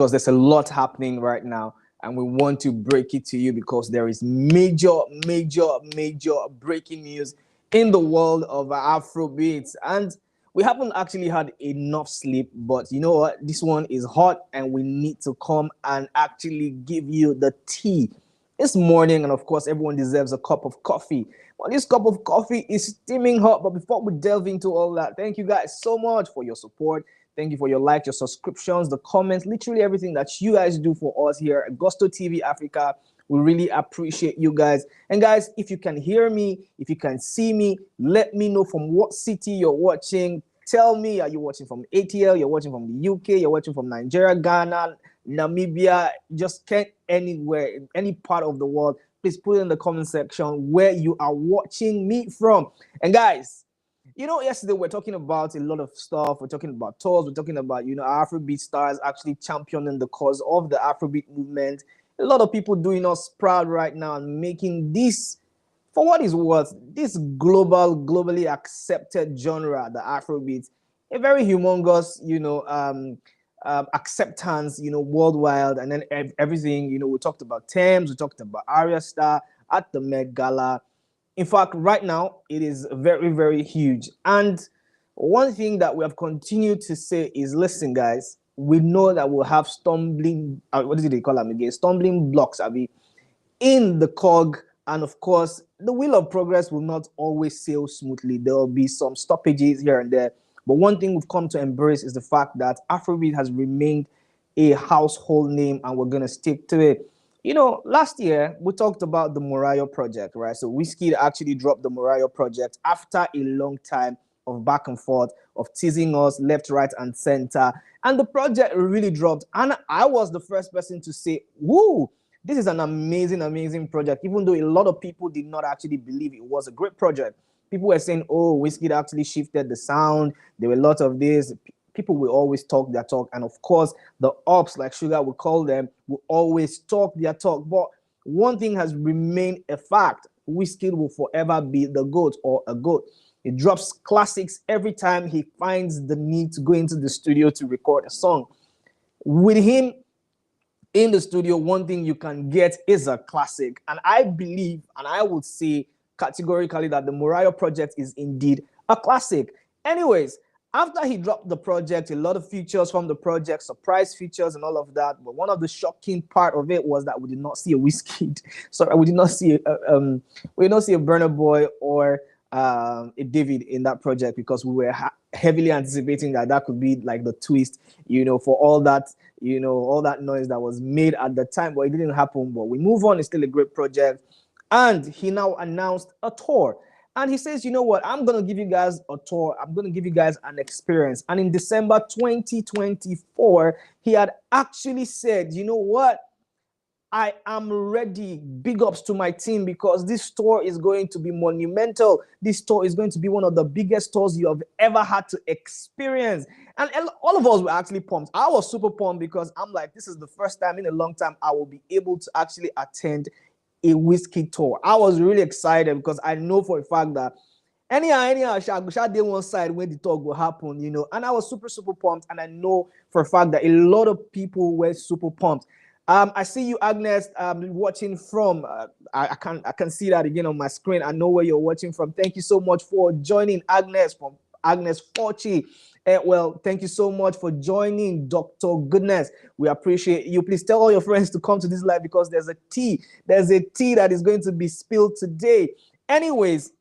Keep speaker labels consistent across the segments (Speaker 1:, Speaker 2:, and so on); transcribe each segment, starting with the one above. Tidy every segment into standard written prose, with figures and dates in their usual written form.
Speaker 1: because there's a lot happening right now, and we want to break it to you because there is major breaking news in the world of Afrobeats. And we haven't actually had enough sleep, but you know what? This one is hot, and we need to come and actually give you the tea this morning. And of course, everyone deserves a cup of coffee. Well, this cup of coffee is steaming hot. But before we delve into all that, thank you guys so much for your support. Thank you for your likes, your subscriptions, the comments, literally everything that you guys do for us here at Gusto TV Africa. We really appreciate you guys. And guys, if you can hear me, if you can see me, let me know from what city you're watching. Tell me, are you watching from ATL? You're watching from the UK? You're watching from Nigeria, Ghana, Namibia? Just can't anywhere, any part of the world. Please put it in the comment section where you are watching me from. And guys, you know, yesterday we're talking about a lot of stuff. We're talking about tours. We're talking about, you know, Afrobeat stars actually championing the cause of the Afrobeat movement. A lot of people doing us proud right now and making this, for what is worth, this globally accepted genre, the Afrobeat, a very humongous, you know, acceptance, you know, worldwide. And then everything, you know, we talked about Thames, we talked about Arya Star at the Met Gala. In fact, right now, it is very huge. And one thing that we have continued to say is, listen, guys, we know that we'll have stumbling, what is it they call them again? Stumbling blocks, Abby, in the cog. And of course, the wheel of progress will not always sail smoothly. There will be some stoppages here and there. But one thing we've come to embrace is the fact that Afrobeat has remained a household name, and we're going to stick to it. You know, last year we talked about the Morayo project, right? So Wizkid actually dropped the Morayo project after a long time of back and forth, of teasing us left, right, and center. And the project really dropped. And I was the first person to say, woo, this is an amazing project, even though a lot of people did not actually believe it was a great project. People were saying, oh, Wizkid actually shifted the sound. There were a lot of this. People will always talk their talk. And of course, the ops, like Sugar we call them, will always talk their talk. But one thing has remained a fact. Wizkid will forever be the GOAT, or a GOAT. He drops classics every time he finds the need to go into the studio to record a song. With him in the studio, one thing you can get is a classic. And I believe, and I would say categorically, that the Morayo project is indeed a classic. Anyways, after he dropped the project, a lot of features from the project, surprise features and all of that. But one of the shocking part of it was that we did not see a Wizkid. Sorry, we did not see a Burna Boy or a David in that project, because we were heavily anticipating that that could be like the twist, you know, for all that, you know, all that noise that was made at the time. But it didn't happen. But we move on. It's still a great project. And he now announced a tour. And he says, you know what, I'm going to give you guys a tour. I'm going to give you guys an experience. And in December 2024, he had actually said, you know what, I am ready. Big ups to my team, because this tour is going to be monumental. This tour is going to be one of the biggest tours you have ever had to experience. And all of us were actually pumped. I was super pumped, because I'm like, this is the first time in a long time I will be able to actually attend a Wizkid tour. I was really excited, because I know for a fact that anyhow, shall day one side when the talk will happen, you know. And I was super pumped, and I know for a fact that a lot of people were super pumped. I see you, Agnes, watching from. I can see that again on my screen. I know where you're watching from. Thank you so much for joining, Agnes, from Agnes Forchi. Well, thank you so much for joining, Dr. Goodness. We appreciate you. Please tell all your friends to come to this live, because there's a tea. There's a tea that is going to be spilled today. Anyways,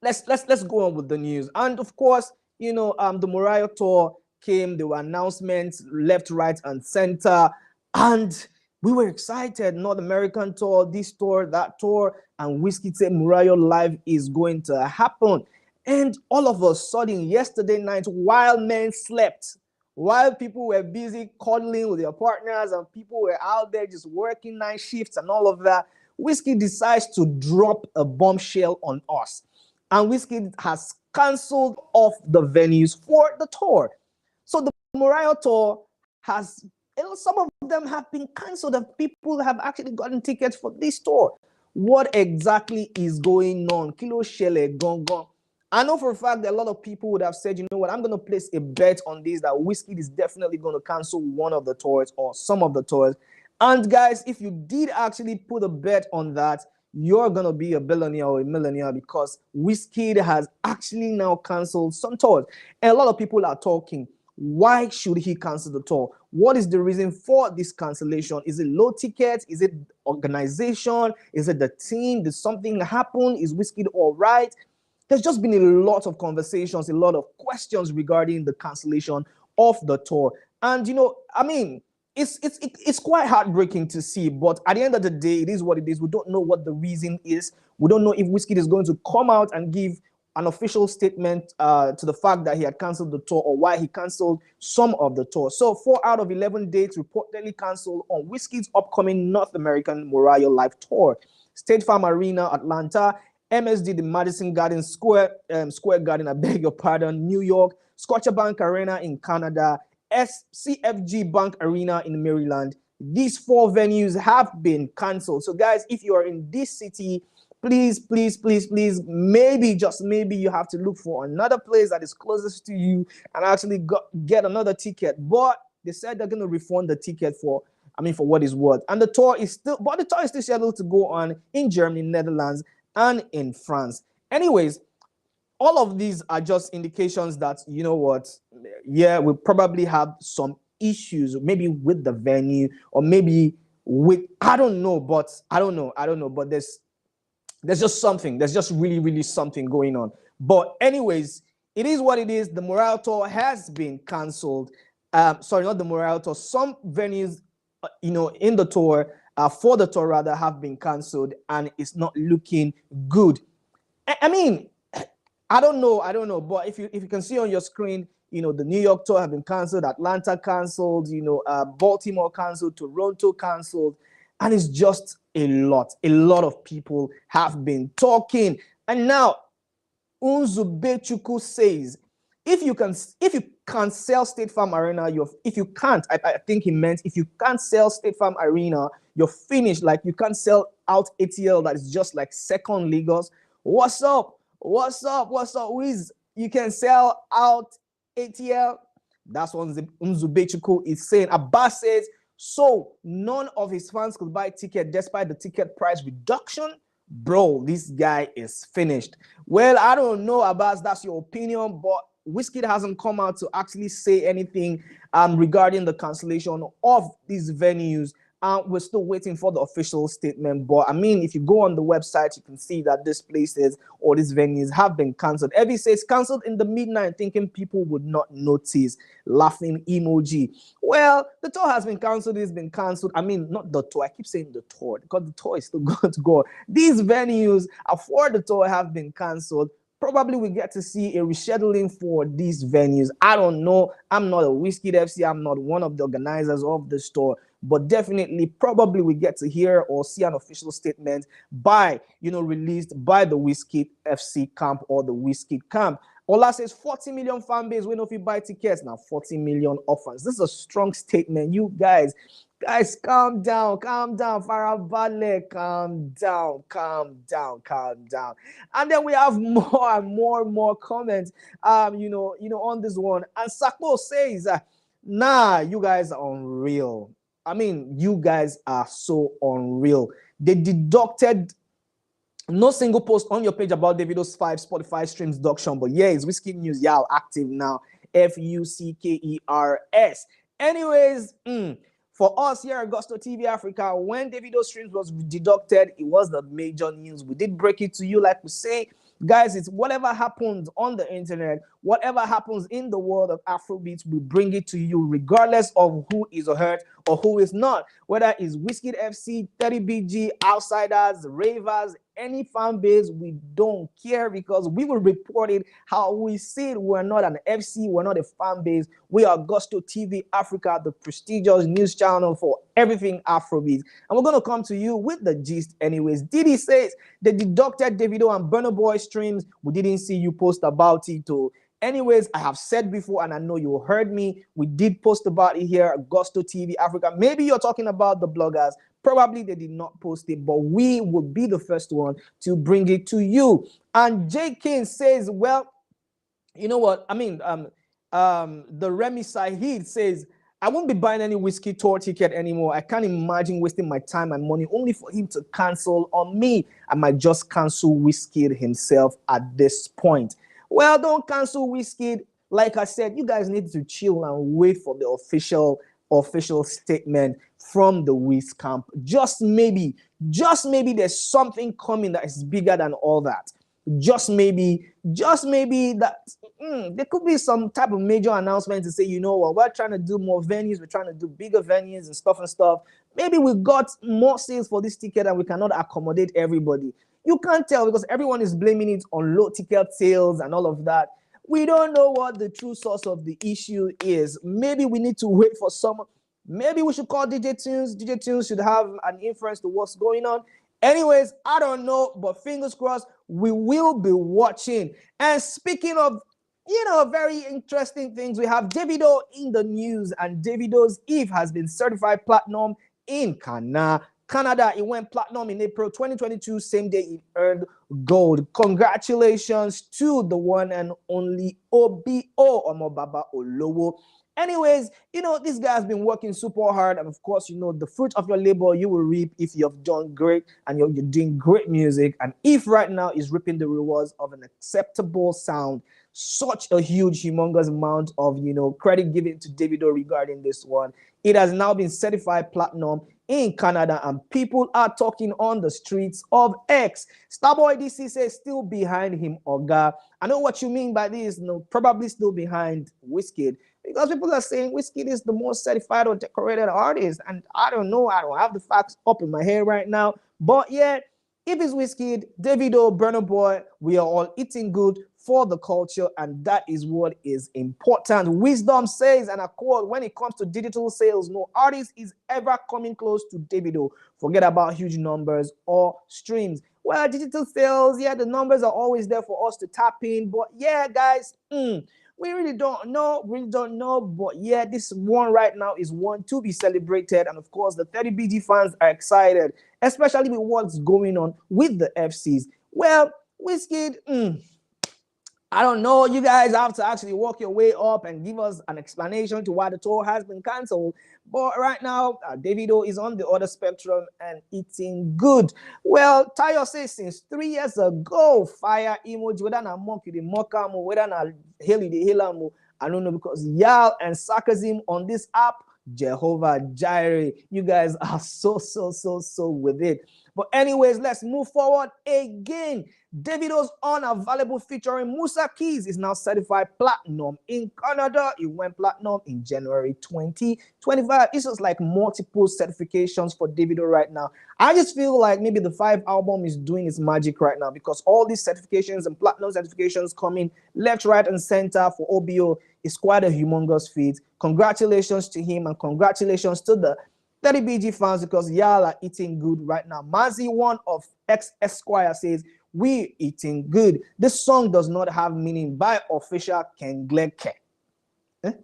Speaker 1: let's go on with the news. And of course, you know, the Morayo tour came. There were announcements left, right, and center. And we were excited. North American tour, this tour, that tour. And Wizkid said Morayo Live is going to happen. And all of a sudden, yesterday night, while men slept, while people were busy cuddling with their partners and people were out there just working night shifts and all of that, Wizkid decides to drop a bombshell on us. And Wizkid has cancelled off the venues for the tour. So the Morayo tour has, some of them have been cancelled, and people have actually gotten tickets for this tour. What exactly is going on? Kilo Shele Gong Gong. I know for a fact that a lot of people would have said, you know what, I'm going to place a bet on this that Wizkid is definitely going to cancel one of the tours or some of the tours. And guys, if you did actually put a bet on that, you're going to be a billionaire or a millionaire because Wizkid has actually now canceled some tours. And a lot of people are talking, why should he cancel the tour? What is the reason for this cancellation? Is it low tickets? Is it organization? Is it the team? Did something happen? Is Wizkid all right? There's just been a lot of conversations, a lot of questions regarding the cancellation of the tour. And I mean, it's quite heartbreaking to see, but at the end of the day, it is what it is. We don't know what the reason is. We don't know if Wizkid is going to come out and give an official statement to the fact that he had canceled the tour or why he canceled some of the tour. So 4 out of 11 dates reportedly canceled on Wizkid's upcoming North American Morayo live tour. State Farm Arena, Atlanta; MSD, the Madison Garden Square Garden, I beg your pardon, New York; Scotiabank Arena in Canada; CFG Bank Arena in Maryland. These 4 venues have been canceled. So guys, if you are in this city, please, please, please, please, maybe, just maybe, you have to look for another place that is closest to you and actually get another ticket. But they said they're going to refund the ticket for what it's worth. And the tour is still scheduled to go on in Germany, Netherlands, and in France. Anyways, all of these are just indications that, you know what, yeah, we probably have some issues, maybe with the venue, or maybe with, I don't know, but there's just something, there's just really, really something going on. But anyways, it is what it is. The Morayo tour has been canceled. Sorry, not the Morayo tour. Some venues, in the tour, for the tour rather, have been canceled, and it's not looking good. I mean, I don't know, but if you can see on your screen, the New York tour have been canceled, Atlanta canceled, Baltimore canceled, Toronto canceled, and it's just a lot of people have been talking. And now Unzubechuku says, if you can't sell State Farm Arena, if you can't, I think he meant, if you can't sell State Farm Arena, you're finished. Like, you can't sell out ATL, that is just like second Lagos. What's up, Wiz? You can sell out ATL. That's what Unzubechuku is saying. Abbas says, so none of his fans could buy ticket despite the ticket price reduction. Bro, this guy is finished. Well, I don't know, Abbas, that's your opinion, but Wizkid hasn't come out to actually say anything regarding the cancellation of these venues. We're still waiting for the official statement. But I mean, if you go on the website, you can see that these places or these venues have been cancelled. Evie says canceled in the midnight, thinking people would not notice. Laughing emoji. Well, the tour has been cancelled. It's been cancelled. I mean, not the tour. I keep saying the tour because the tour is still going to go. These venues for the tour have been cancelled. Probably we get to see a rescheduling for these venues. I don't know. I'm not a Wizkid FC. I'm not one of the organizers of the tour. But definitely, probably we get to hear or see an official statement released by the Wizkid FC camp or the Wizkid camp. Ola says 40 million fan base. We know if you buy tickets now, 40 million offers. This is a strong statement. You guys, calm down, Farabale, calm down. And then we have more and more comments, on this one. And Sako says, nah, you guys are unreal. I mean, you guys are so unreal. They deducted no single post on your page about Davido's 5 Spotify streams deduction, but yeah, it's Wizkid News. Yeah, active now. Fuckers. Anyways, for us here at Gusto TV Africa, when Davido streams was deducted, it was the major news. We did break it to you, like we say. Guys, it's whatever happens on the internet, whatever happens in the world of Afrobeats, we bring it to you regardless of who is hurt or who is not. Whether it's Wizkid FC, 30BG, Outsiders, Ravers, any fan base, we don't care because we will report it how we see it. We're not an FC, we're not a fan base. We are Gusto TV Africa, the prestigious news channel for everything Afrobeats. And we're going to come to you with the gist anyways. Diddy says they deducted Davido and Burna Boy streams. We didn't see you post about it. Anyways, I have said before, and I know you heard me, we did post about it here at Gusto TV Africa. Maybe you're talking about the bloggers. Probably they did not post it, but we will be the first one to bring it to you. And J. King says, well, you know what? I mean, the Remy Sahid says, I won't be buying any Whiskey tour ticket anymore. I can't imagine wasting my time and money only for him to cancel on me. I might just cancel Wizkid himself at this point. Well, don't cancel Wizkid. Like I said, you guys need to chill and wait for the official statement from the Wiz camp. Just maybe there's something coming that is bigger than all that. Just maybe that there could be some type of major announcement to say, you know what, we're trying to do more venues, we're trying to do bigger venues and stuff. Maybe we got more sales for this ticket and we cannot accommodate everybody. You can't tell because everyone is blaming it on low ticket sales and all of that. We don't know what the true source of the issue is. Maybe we need to wait for someone. Maybe we should call DJ Tunes. DJ Tunes should have an influence to what's going on. Anyways, I don't know, but fingers crossed, we will be watching. And speaking of, very interesting things, we have Davido in the news, and Davido's Eve has been certified platinum in Canada. It went platinum in April 2022, same day it earned gold. Congratulations to the one and only OBO, Omobaba Olowo. Anyways, this guy has been working super hard, and of course, the fruit of your labor you will reap if you have done great and you're doing great music. And if right now is reaping the rewards of an acceptable sound, such a huge, humongous amount of credit given to Davido regarding this one. It has now been certified platinum in Canada, and people are talking on the streets of X. Starboy DC says still behind him, Oga. I know what you mean by this. Probably still behind Wizkid. Because people are saying Wizkid is the most certified or decorated artist. And I don't know. I don't have the facts up in my head right now. But yeah, if it's Wizkid, Davido, Burna Boy, we are all eating good for the culture. And that is what is important. Wisdom says, and I quote, when it comes to digital sales, no artist is ever coming close to Davido. Forget about huge numbers or streams. Well, digital sales, yeah, the numbers are always there for us to tap in. But yeah, guys, we really don't know. But yeah, this one right now is one to be celebrated. And of course, the 30BG fans are excited, especially with what's going on with the FCs. Well, Wizkid, I don't know. You guys have to actually walk your way up and give us an explanation to why the tour has been cancelled. But right now, Davido is on the other spectrum and eating good. Well, Tayo says since 3 years ago, fire emoji, whether na monkey the mockamo, whether na heli the helamo, I don't know, because y'all and sarcasm on this app, Jehovah Jireh. You guys are so with it. But anyways, let's move forward again. Davido's Unavailable featuring Musa Keys is now certified platinum in Canada. It went platinum in January 2025. It's just like multiple certifications for Davido right now. I just feel like maybe the 5 album is doing its magic right now because all these certifications and platinum certifications coming left, right, and center for OBO is quite a humongous feat. Congratulations to him and congratulations to the 30BG fans because y'all are eating good right now. Mazi, one of X Esquire, says, we eating good. This song does not have meaning by official Kengleke.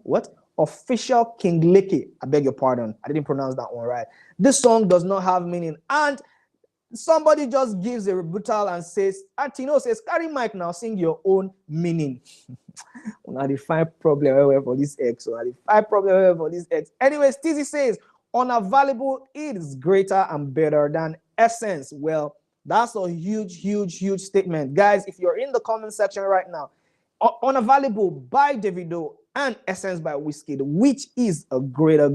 Speaker 1: What? Official Kingleke. I beg your pardon. I didn't pronounce that one right. This song does not have meaning. And somebody just gives a rebuttal and says, and Tino says, carry mic now, sing your own meaning. Now the 5 problem for this X. So the 5 problem for this X. Anyways, TZ says, Unavailable is greater and better than Essence. Well, that's a huge statement. Guys, if you're in the comment section right now, Unavailable by Davido and Essence by Wizkid, which is a greater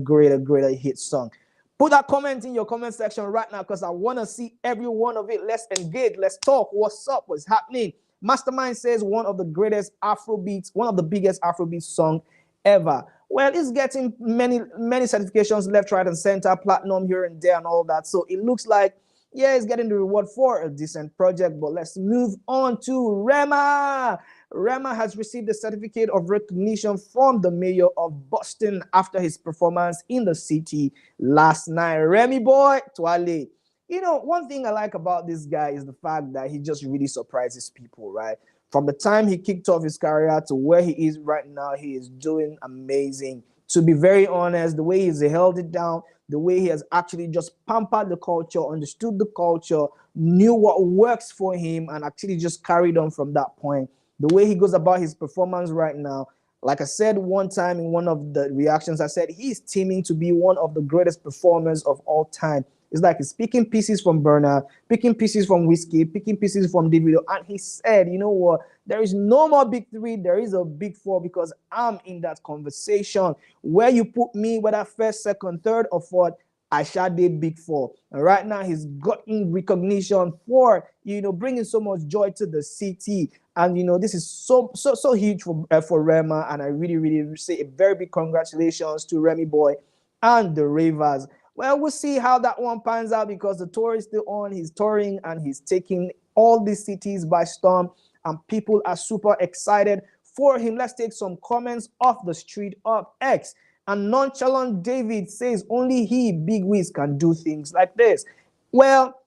Speaker 1: hit song. Put that comment in your comment section right now because I want to see every one of it. Let's engage. Let's talk. What's up? What's happening? Mastermind says one of the greatest Afrobeats, one of the biggest Afrobeats song ever. Well, it's getting many certifications left, right, and center, platinum here and there and all that. So it looks like, yeah, it's getting the reward for a decent project. But let's move on to Rema. Rema has received a certificate of recognition from the mayor of Boston after his performance in the city last night. Remy boy, Twale. One thing I like about this guy is the fact that he just really surprises people, right? From the time he kicked off his career to where he is right now, he is doing amazing. To be very honest, the way he's held it down, the way he has actually just pampered the culture, understood the culture, knew what works for him, and actually just carried on from that point. The way he goes about his performance right now, like I said one time in one of the reactions, I said he's teaming to be one of the greatest performers of all time. It's like he's picking pieces from Burner, picking pieces from Wizkid, picking pieces from Davido, and he said, you know what? There is no more big three. There is a big four because I'm in that conversation. Where you put me, whether first, second, third, or fourth, I shall be big four. And right now, he's gotten recognition for bringing so much joy to the city. And this is so huge for Rema. And I really really say a very big congratulations to Remy Boy and the Ravers. Well, we'll see how that one pans out because the tour is still on. He's touring and he's taking all these cities by storm, and people are super excited for him. Let's take some comments off the street of X. And Nonchalant David says only he, Big Wiz, can do things like this. Well,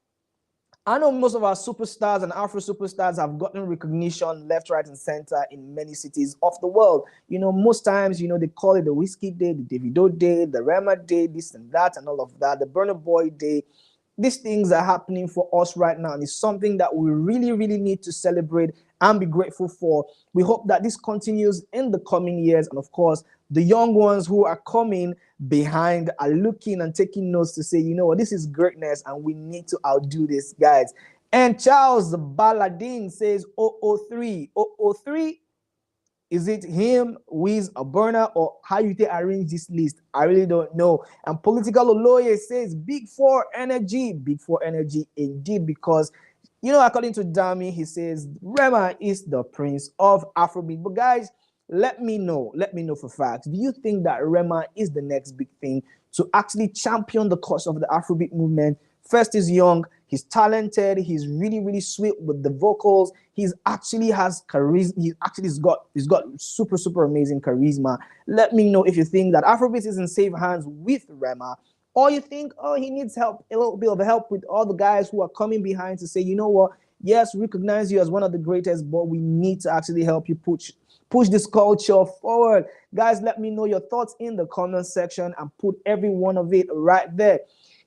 Speaker 1: I know most of our superstars and Afro superstars have gotten recognition left, right, and center in many cities of the world. Most times, they call it the Wizkid Day, the Davido Day, the Rema Day, this and that, and all of that, the Burna Boy Day. These things are happening for us right now, and it's something that we really, really need to celebrate and be grateful for. We hope that this continues in the coming years, and of course, the young ones who are coming behind are looking and taking notes to say, what, this is greatness, and we need to outdo this, guys. And Charles Baladin says 003. 003, is it him, Wiz, or Burner, or how you think arrange this list? I really don't know. And Political Oloye says big four energy indeed, because according to Dami, he says Rema is the prince of Afrobeat. But guys, let me know for facts. Do you think that Rema is the next big thing to actually champion the cause of the Afrobeat movement? First, he's young, he's talented, he's really, really sweet with the vocals. He's actually has charisma. He's got super, super amazing charisma. Let me know if you think that Afrobeat is in safe hands with Rema, or you think, he needs help, a little bit of help with all the guys who are coming behind to say, you know what? Yes, recognize you as one of the greatest, but we need to actually help you push this culture forward. Guys, let me know your thoughts in the comment section and put every one of it right there.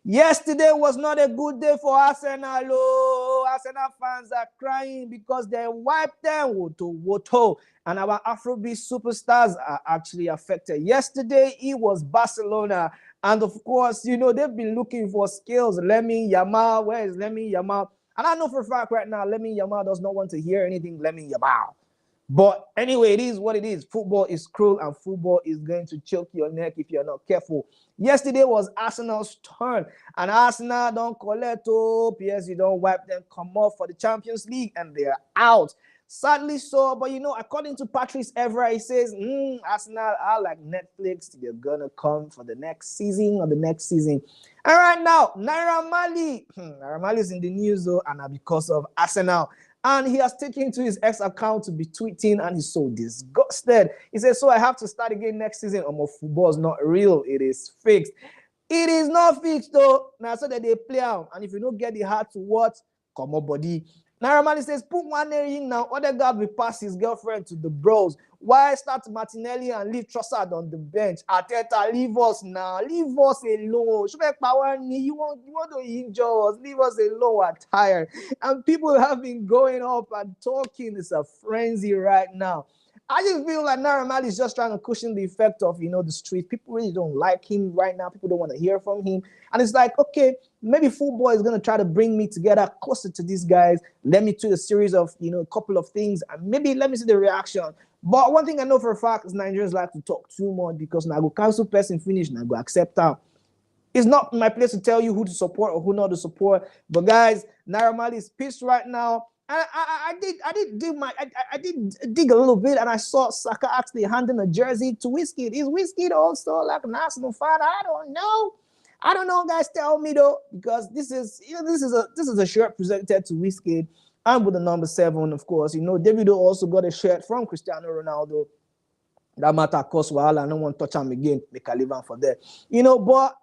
Speaker 1: Yesterday was not a good day for Arsenal. Oh, Arsenal fans are crying because they wiped them woto. And our Afrobeat superstars are actually affected. Yesterday, it was Barcelona. And of course, they've been looking for skills. Lamine Yamal, where is Lamine Yamal? And I know for a fact right now, Lamine Yamal does not want to hear anything Lamine Yamal. But anyway, it is what it is. Football is cruel, and football is going to choke your neck if you're not careful. Yesterday was Arsenal's turn, and Arsenal don't collect. PSG don't wipe them, come off for the Champions League, and they're out. Sadly so, but according to Patrice Evra, he says, Arsenal are like Netflix. They're gonna come for the next season or the next season. And right now, Naira Marley is in the news though, and because of Arsenal. And he has taken to his ex account to be tweeting, and he's so disgusted. He says, so I have to start again next season. Football is not real. It is fixed. It is not fixed, though. Now, so that they play out. And if you don't get the heart to what, come on, body. Naira Marley says, put one in now. Other guy will pass his girlfriend to the bros. Why start Martinelli and leave Trossard on the bench? Arteta, leave us now. Leave us alone. You want to injure us. Leave us alone. We're tired. And people have been going up and talking. It's a frenzy right now. I just feel like Naira Marley is just trying to cushion the effect of, the street. People really don't like him right now. People don't want to hear from him. And it's like, okay, maybe football is going to try to bring me together closer to these guys. Let me do a series of, a couple of things, and maybe let me see the reaction. But one thing I know for a fact is Nigerians like to talk too much because now I go cancel person finish and I go accept them. It's not my place to tell you who to support or who not to support. But guys, Naira Marley is pissed right now. And I did dig a little bit, and I saw Saka actually handing a jersey to Wizkid. Is Wizkid also like an Arsenal fan? I don't know. Guys, tell me though, because this is a shirt presented to Wizkid, and with the number 7, of course. Davido also got a shirt from Cristiano Ronaldo. That matter cost while I don't want to touch him again. Make a leave him for that. But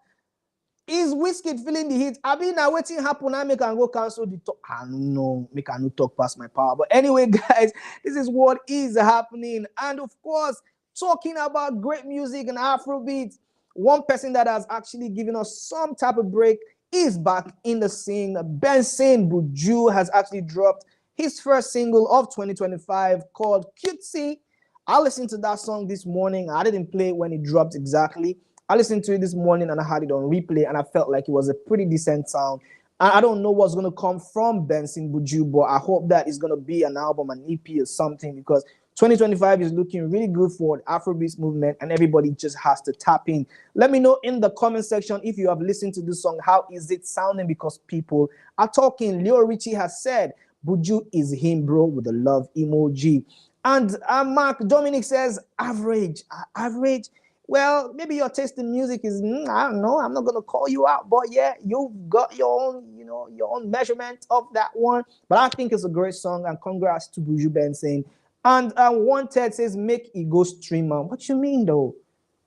Speaker 1: Is Wizkid feeling the heat? I mean, now waiting happen. I make and go cancel the talk. I don't know. Make I no talk past my power. But anyway, guys, this is what is happening. And of course, talking about great music and Afrobeats, one person that has actually given us some type of break is back in the scene. Benson Buju has actually dropped his first single of 2025 called Cutesy. I listened to that song this morning. I didn't play it when it dropped exactly. I listened to it this morning and I had it on replay and I felt like it was a pretty decent sound. And I don't know what's going to come from Benson Buju, but I hope that it's going to be an album, an EP or something, because 2025 is looking really good for the Afrobeats movement and everybody just has to tap in. Let me know in the comment section if you have listened to this song. How is it sounding? Because people are talking. Leo Richie has said, Buju is him, bro, with a love emoji. And Mark Dominic says, average. Average. Well, maybe your taste in music is, I don't know. I'm not gonna call you out, but yeah, you've got your own, your own measurement of that one. But I think it's a great song, and congrats to Buju Benson. And Wanted says, make it go streamer. What you mean though?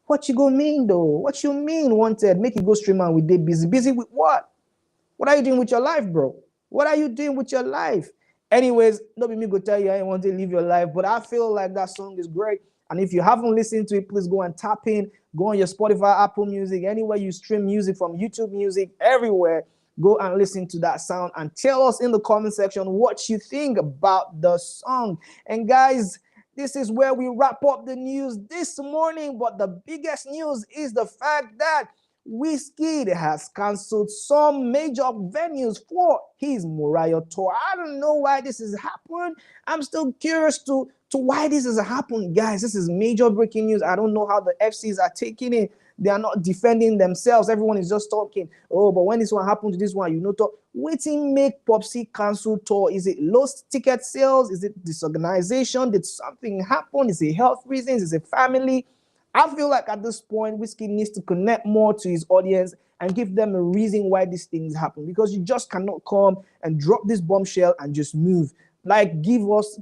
Speaker 1: What you go mean though? What you mean Wanted? Make it go streamer with they busy. Busy with what? What are you doing with your life, bro? What are you doing with your life? Anyways, nobody me go tell you I want to live your life, but I feel like that song is great. And if you haven't listened to it, please go and tap in. Go on your Spotify, Apple Music, anywhere you stream music from, YouTube Music, everywhere. Go and listen to that sound and tell us in the comment section what you think about the song. And guys, this is where we wrap up the news this morning. But the biggest news is the fact that Wizkid has cancelled some major venues for his Morayo tour. I don't know why this has happened. I'm still curious to why this has happened, guys. This is major breaking news. I don't know how the FCs are taking it. They are not defending themselves. Everyone is just talking. Oh, but when this one happened to this one, talk. Waiting make Popsy cancel tour. Is it lost ticket sales? Is it disorganization? Did something happen? Is it health reasons? Is it family? I feel like at this point, Wizkid needs to connect more to his audience and give them a reason why these things happen. Because you just cannot come and drop this bombshell and just move. Like, give us,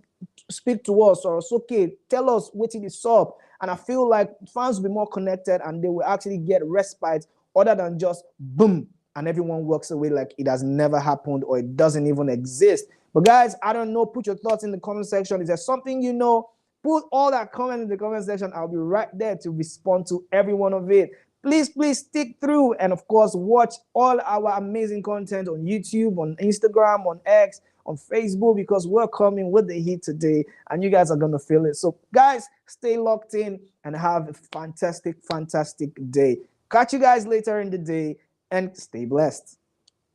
Speaker 1: speak to us, or it's okay, tell us what it is up. And I feel like fans will be more connected and they will actually get respite other than just boom and everyone walks away like it has never happened or it doesn't even exist. But guys, I don't know. Put your thoughts in the comment section. Is there something you know? Put all that comment in the comment section. I'll be right there to respond to every one of it. Please stick through and of course watch all our amazing content on YouTube, on Instagram, on X, on Facebook, because we're coming with the heat today and you guys are gonna feel it. So guys, stay locked in and have a fantastic day. Catch you guys later in the day and stay blessed.